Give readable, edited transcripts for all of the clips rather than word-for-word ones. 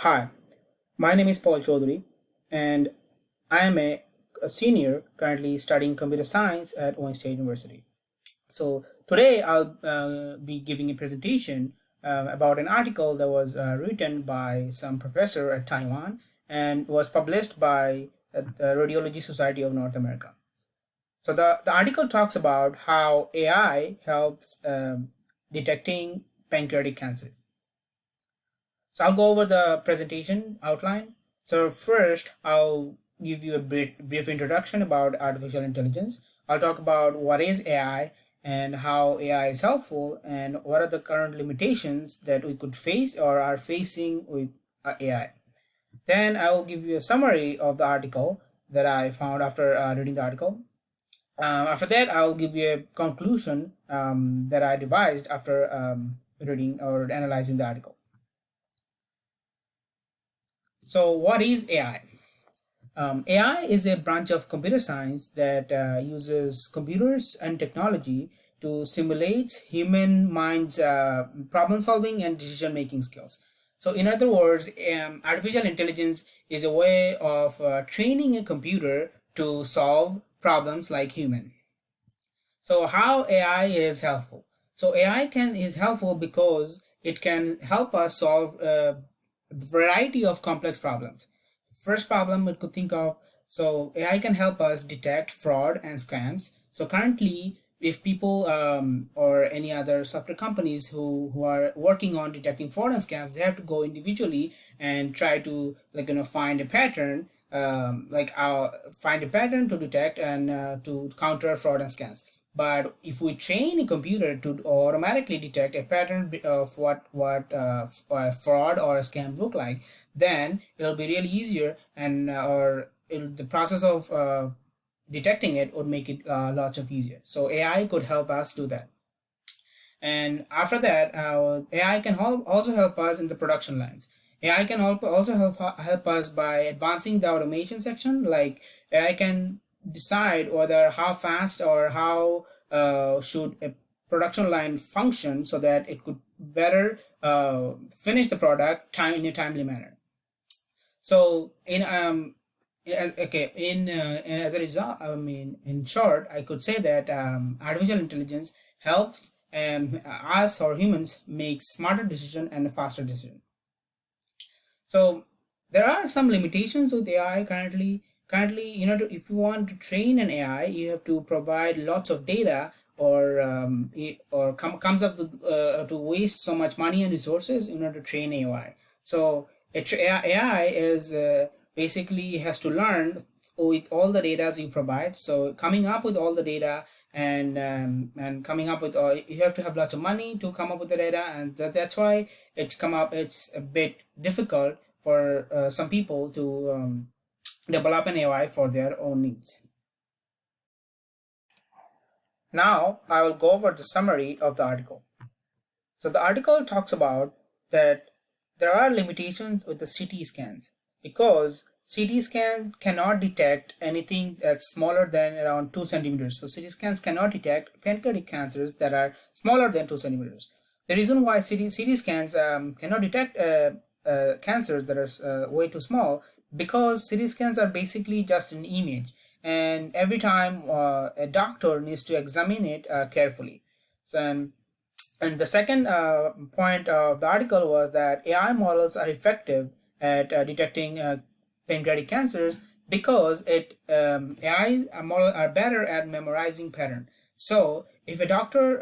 Hi, my name is Paul Chaudhary, and I am a senior currently studying computer science at Wayne State University. So today I'll be giving a presentation about an article that was written by some professor at Taiwan and was published by the Radiology Society of North America. So the article talks about how AI helps detecting pancreatic cancer. So I'll go over the presentation outline. So first, I'll give you a brief introduction about artificial intelligence. I'll talk about what is AI and how AI is helpful and what are the current limitations that we could face or are facing with AI. Then I will give you a summary of the article that I found after reading the article. After that, I'll give you a conclusion that I devised after reading or analyzing the article. So, what is AI? AI is a branch of computer science that uses computers and technology to simulate human minds' problem solving and decision making skills. So, in other words, artificial intelligence is a way of training a computer to solve problems like human. So, how AI is helpful? So, AI can is helpful because it can help us solve a variety of complex problems. First problem we could think of, so AI can help us detect fraud and scams. So currently, if people or any other software companies who are working on detecting fraud and scams, they have to go individually and try to find a pattern, find a pattern to detect and to counter fraud and scams. But if we train a computer to automatically detect a pattern of what fraud or a scam look like, then it'll be really easier, and the process of detecting it would make it lots of easier. So AI could help us do that. And after that, AI can also help us in the production lines. AI can also help us by advancing the automation section. Like AI can decide whether how fast or how should a production line function so that it could better finish the product in a timely manner. So as a result, I mean, in short, I could say that artificial intelligence helps us or humans make smarter decision and faster decision. So there are some limitations with AI currently. Currently, if you want to train an AI, you have to provide lots of data, or comes up to waste so much money and resources in order to train AI. So AI is basically has to learn with all the data you provide. So coming up with all the data and coming up with you have to have lots of money to come up with the data, and that's why it's a bit difficult for some people to develop an AI for their own needs. Now I will go over the summary of the article. So the article talks about that there are limitations with the CT scans because CT scan cannot detect anything that's smaller than around 2 centimeters. So CT scans cannot detect pancreatic cancers that are smaller than 2 centimeters. The reason why CT scans cannot detect cancers that are way too small, because CT scans are basically just an image, and every time a doctor needs to examine it carefully. So, and the second point of the article was that AI models are effective at detecting pancreatic cancers because AI model are better at memorizing pattern. So if a doctor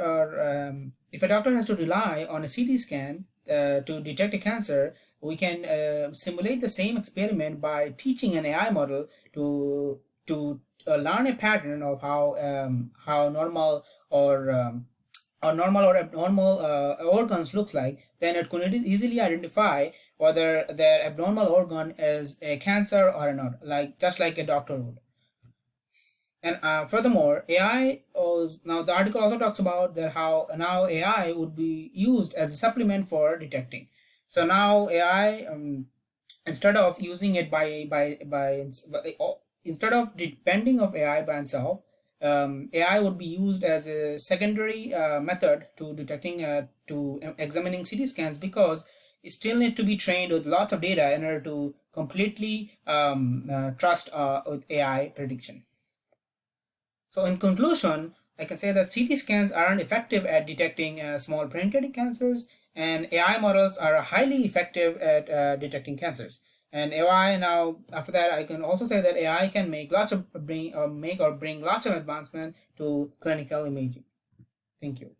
has to rely on a CT scan to detect a cancer, we can simulate the same experiment by teaching an AI model to learn a pattern of how normal or abnormal organs looks like. Then it could easily identify whether the abnormal organ is a cancer or not, like just like a doctor would. And furthermore, AI was, now the article also talks about that how now AI would be used as a supplement for detecting. So now AI, instead of using it instead of depending of AI by itself, AI would be used as a secondary method to detecting to examining CT scans, because still need to be trained with lots of data in order to completely trust with AI prediction. So in conclusion, I can say that CT scans aren't effective at detecting small pancreatic cancers, and AI models are highly effective at detecting cancers. And AI now, after that, I can also say that AI can make bring lots of advancement to clinical imaging. Thank you.